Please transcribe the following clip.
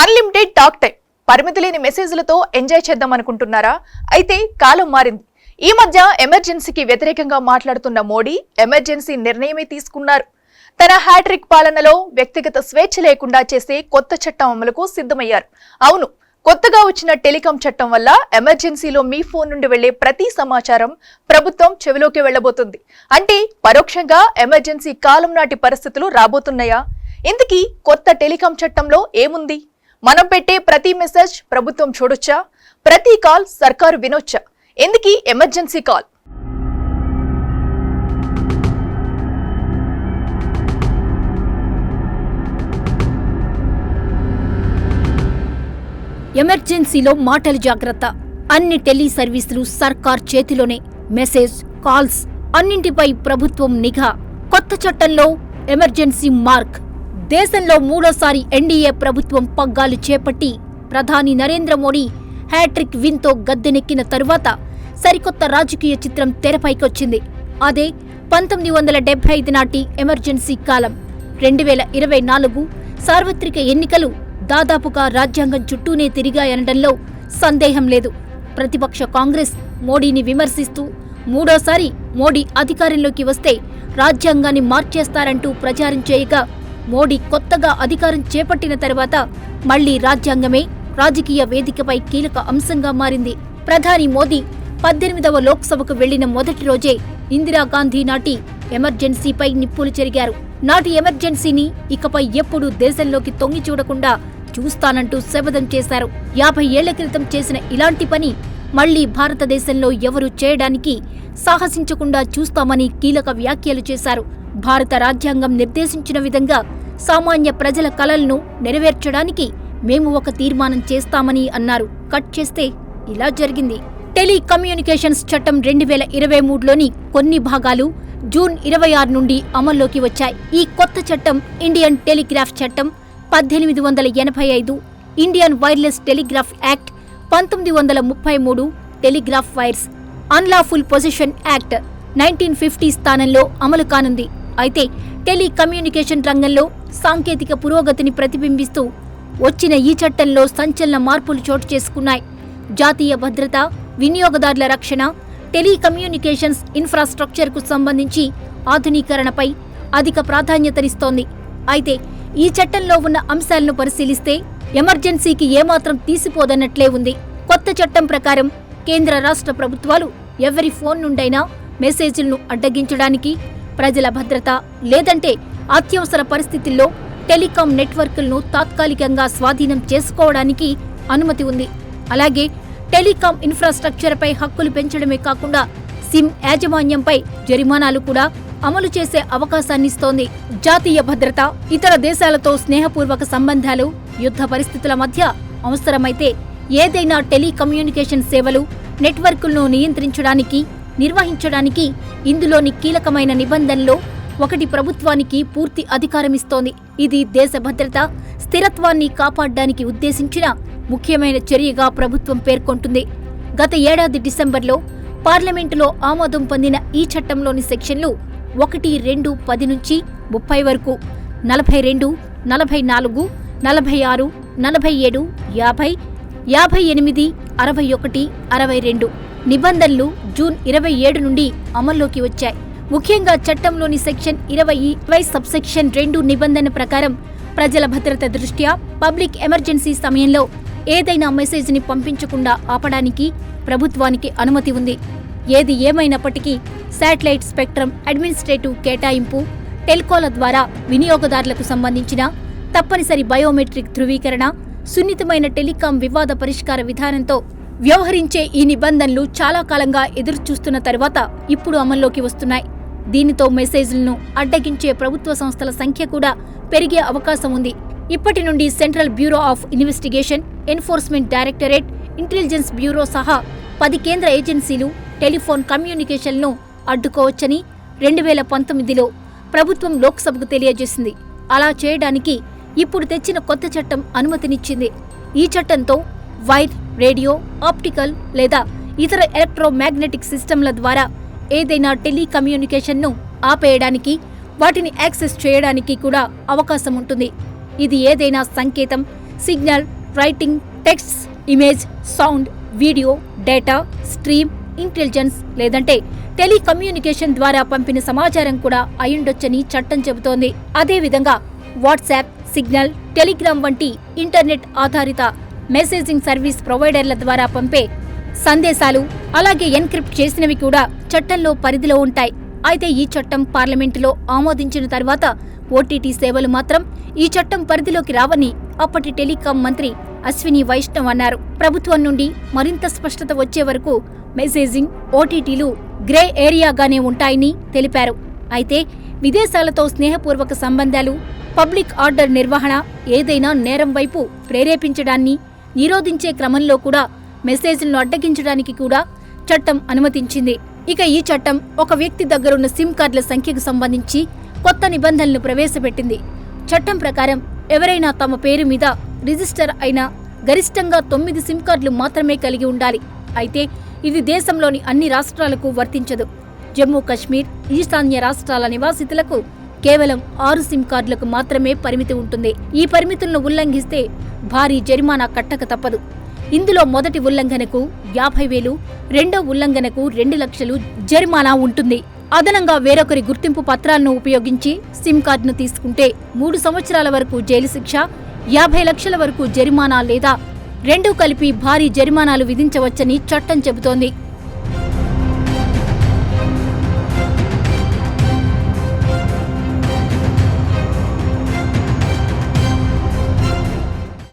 Unlimited talk time పరిమితి లేని మెసేజ్లతో enjoy చేద్దాం అనుకుంటున్నారా? అయితే కాలం మారింది. ఈ మధ్య ఎమర్జెన్సీకి వ్యతిరేకంగా మాట్లాడుతున్న మోడీ ఎమర్జెన్సీ నిర్ణయమే తీసుకున్నారు. తన హ్యాట్రిక్ పాలనలో వ్యక్తిగత స్వేచ్ఛ లేకుండా చేసే కొత్త చట్టం అమలుకు సిద్ధమయ్యారు. అవును, కొత్తగా వచ్చిన టెలికాం చట్టం వల్ల ఎమర్జెన్సీలో మీ ఫోన్ నుండి వెళ్లే ప్రతి సమాచారం ప్రభుత్వం చెవిలోకి వెళ్లబోతుంది. అంటే పరోక్షంగా ఎమర్జెన్సీ కాలం నాటి పరిస్థితులు రాబోతున్నాయా? ఇంతకీ కొత్త టెలికాం చట్టంలో ఏముంది? మనం పెట్టే ప్రతి మెసేజ్ ప్రభుత్వం చూడొచ్చా? ప్రతి కాల్ సర్కారు వినొచ్చా? ఎందుకీ ఎమర్జెన్సీ కాల్? ఎమర్జెన్సీలో మాటలు జాగ్రత్త. అన్ని టెలి సర్వీసులు సర్కార్ చేతిలోనే. మెసేజ్, కాల్స్ అన్నింటిపై ప్రభుత్వం నిఘా. కొత్త చట్టంలో ఎమర్జెన్సీ మార్క్. దేశంలో మూడోసారి ఎన్డీఏ ప్రభుత్వం పగ్గాలు చేపట్టి ప్రధాని నరేంద్ర మోడీ హ్యాట్రిక్ విన్తో గద్దెనెక్కిన తరువాత సరికొత్త రాజకీయ చిత్రం తెరపైకొచ్చింది. అదే 1975 నాటి ఎమర్జెన్సీ కాలం. 2024 సార్వత్రిక ఎన్నికలు దాదాపుగా రాజ్యాంగం చుట్టూనే తిరిగాయనడంలో సందేహం లేదు. ప్రతిపక్ష కాంగ్రెస్ మోడీని విమర్శిస్తూ మూడోసారి మోడీ అధికారంలోకి వస్తే రాజ్యాంగాన్ని మార్చేస్తారంటూ ప్రచారం చేయగా, మోడీ కొత్తగా అధికారం చేపట్టిన తర్వాత మళ్లీ రాజ్యాంగమే రాజకీయ వేదికపై కీలక అంశంగా మారింది. ప్రధాని మోదీ 18వ లోక్సభకు వెళ్లిన మొదటి రోజే ఇందిరాగాంధీ నాటి ఎమర్జెన్సీపై నిప్పులు చెరిగారు. నాటి ఎమర్జెన్సీని ఇకపై ఎప్పుడూ దేశంలోకి తొంగి చూడకుండా చూస్తానంటూ శపథం చేశారు. 50 ఏళ్ల క్రితం చేసిన ఇలాంటి పని మళ్లీ భారతదేశంలో ఎవరూ చేయడానికి సాహసించకుండా చూస్తామని కీలక వ్యాఖ్యలు చేశారు. భారత రాజ్యాంగం నిర్దేశించిన విధంగా సామాన్య ప్రజల కలలను నెరవేర్చడానికి మేము ఒక తీర్మానం చేస్తామని అన్నారు. కట్ చేస్తే ఇలా జరిగింది. టెలికమ్యూనికేషన్స్ చట్టం 2023లోని కొన్ని భాగాలు జూన్ 26 నుండి అమల్లోకి వచ్చాయి. ఈ కొత్త చట్టం ఇండియన్ టెలిగ్రాఫ్ చట్టం 1885, Indian wireless telegraph act 1933, telegraph wires unlawful position act 1950 స్థానంలో అమలు కానుంది. అయితే టెలికమ్యూనికేషన్ రంగంలో సాంకేతిక పురోగతిని ప్రతిబింబిస్తూ వచ్చిన ఈ చట్టంలో సంచలన మార్పులు చోటు చేసుకున్నాయి. జాతీయ భద్రత, వినియోగదారుల రక్షణ, టెలికమ్యూనికేషన్స్ ఇన్ఫ్రాస్ట్రక్చర్కు సంబంధించి ఆధునీకరణపై అధిక ప్రాధాన్యతనిస్తోంది. అయితే ఈ చట్టంలో ఉన్న అంశాలను పరిశీలిస్తే ఎమర్జెన్సీకి ఏమాత్రం తీసిపోదన్నట్లే ఉంది. కొత్త చట్టం ప్రకారం కేంద్ర రాష్ట్ర ప్రభుత్వాలు ఎవరి ఫోన్ నుండైనా మెసేజ్లను అడ్డగించడానికి, ప్రజల భద్రత లేదంటే అత్యవసర పరిస్థితుల్లో టెలికాం నెట్వర్క్లను తాత్కాలికంగా స్వాధీనం చేసుకోవడానికి అనుమతి ఉంది. అలాగే టెలికాం ఇన్ఫ్రాస్ట్రక్చర్పై హక్కులు పెంచడమే కాకుండా సిమ్ యాజమాన్యంపై జరిమానాలు కూడా అమలు చేసే అవకాశాన్నిస్తోంది. జాతీయ భద్రత, ఇతర దేశాలతో స్నేహపూర్వక సంబంధాలు, యుద్ధ పరిస్థితుల మధ్య అవసరమైతే ఏదైనా టెలికమ్యూనికేషన్ సేవలు, నెట్వర్క్లను నియంత్రించడానికి, నిర్వహించడానికి ఇందులోని కీలకమైన నిబంధనలో ఒకటి ప్రభుత్వానికి పూర్తి అధికారమిస్తోంది. ఇది దేశ భద్రత, స్థిరత్వాన్ని కాపాడడానికి ఉద్దేశించిన ముఖ్యమైన చర్యగా ప్రభుత్వం పేర్కొంటుంది. గత ఏడాది డిసెంబర్లో పార్లమెంటులో ఆమోదం పొందిన ఈ చట్టంలోని సెక్షన్లు 1, 2, 10 నుంచి 30 వరకు, 42, 44, 46, 47, 50, 58, 61, 62 నిబంధనలు జూన్ 27 నుండి అమల్లోకి వచ్చాయి. ముఖ్యంగా చట్టంలోని సెక్షన్ 20 సబ్సెక్షన్ 2 నిబంధన ప్రకారం ప్రజల భద్రత దృష్ట్యా పబ్లిక్ ఎమర్జెన్సీ సమయంలో ఏదైనా మెసేజ్ని పంపించకుండా ఆపడానికి ప్రభుత్వానికి అనుమతి ఉంది. ఏది ఏమైనప్పటికీ శాటిలైట్ స్పెక్ట్రమ్ అడ్మినిస్ట్రేటివ్ కేటాయింపు, టెల్కోల ద్వారా వినియోగదారులకు సంబంధించిన తప్పనిసరి బయోమెట్రిక్ ధృవీకరణ, సున్నితమైన టెలికాం వివాద పరిష్కార విధానంతో వ్యవహరించే ఈ నిబంధనలు చాలా కాలంగా ఎదురుచూస్తున్న తర్వాత ఇప్పుడు అమల్లోకి వస్తున్నాయి. దీనితో మెసేజ్లను అడ్డగించే ప్రభుత్వ సంస్థల సంఖ్య కూడా పెరిగే అవకాశం ఉంది. ఇప్పటి నుండి central bureau of investigation, enforcement directorate, intelligence bureau సహా 10 కేంద్ర ఏజెన్సీలు టెలిఫోన్ కమ్యూనికేషన్లను అడ్డుకోవచ్చని 2019లో ప్రభుత్వం లోక్సభకు తెలియజేసింది. అలా చేయడానికి ఇప్పుడు తెచ్చిన కొత్త చట్టం అనుమతినిచ్చింది. ఈ చట్టంతో వైర్, రేడియో, ఆప్టికల్ లేదా ఇతర ఎలక్ట్రోమాగ్నెటిక్ సిస్టంల ద్వారా ఏదైనా టెలికమ్యూనికేషన్ను ఆపేయడానికి, వాటిని యాక్సెస్ చేయడానికి కూడా అవకాశం ఉంటుంది. ఇది ఏదైనా సంకేతం, signal, writing, text, image, sound, video, data, stream, intelligence లేదంటే టెలికమ్యూనికేషన్ ద్వారా పంపిన సమాచారం కూడా అయ్యుండొచ్చని చట్టం చెబుతోంది. అదేవిధంగా వాట్సాప్, సిగ్నల్, టెలిగ్రామ్ వంటి ఇంటర్నెట్ ఆధారిత మెసేజింగ్ సర్వీస్ ప్రొవైడర్ల ద్వారా పంపే సందేశాలు, అలాగే ఎన్క్రిప్ట్ చేసినవి కూడా చట్టంలో పరిధిలో ఉంటాయి. అయితే ఈ చట్టం పార్లమెంటులో ఆమోదించిన తర్వాత ఓటీటీ సేవలు మాత్రం ఈ చట్టం పరిధిలోకి రావని అప్పటి టెలికాం మంత్రి అశ్విని వైష్ణవ్ అన్నారు. ప్రభుత్వం నుండి మరింత స్పష్టత వచ్చే వరకు మెసేజింగ్, ఓటీటీలు గ్రే ఏరియాగానే ఉంటాయని తెలిపారు. అయితే విదేశాలతో స్నేహపూర్వక సంబంధాలు, పబ్లిక్ ఆర్డర్ నిర్వహణ, ఏదైనా నేరం వైపు ప్రేరేపించడాన్ని నిరోధించే క్రమంలో కూడా మెసేజ్లను అడ్డగించడానికి కూడా చట్టం అనుమతించింది. ఇక ఈ చట్టం ఒక వ్యక్తి దగ్గరున్న సిమ్ కార్డుల సంఖ్యకు సంబంధించి కొత్త నిబంధనలు ప్రవేశపెట్టింది. చట్టం ప్రకారం ఎవరైనా తమ పేరు మీద రిజిస్టర్ అయిన గరిష్టంగా 9 సిమ్ కార్డులు మాత్రమే కలిగి ఉండాలి. అయితే ఇది దేశంలోని అన్ని రాష్ట్రాలకు వర్తించదు. జమ్మూ కశ్మీర్, ఈశాన్య రాష్ట్రాల నివాసితులకు కేవలం 6 సిమ్ కార్డులకు మాత్రమే పరిమితి ఉంటుంది. ఈ పరిమితులను ఉల్లంఘిస్తే భారీ జరిమానా కట్టక తప్పదు. ఇందులో మొదటి ఉల్లంఘనకు 50,000, రెండో ఉల్లంఘనకు 2 లక్షలు జరిమానా ఉంటుంది. అదనంగా వేరొకరి గుర్తింపు పత్రాలను ఉపయోగించి సిమ్ కార్డును తీసుకుంటే 3 సంవత్సరాల వరకు జైలు శిక్ష, 50 లక్షల వరకు జరిమానా లేదా రెండూ కలిపి భారీ జరిమానాలు విధించవచ్చని చట్టం చెబుతోంది.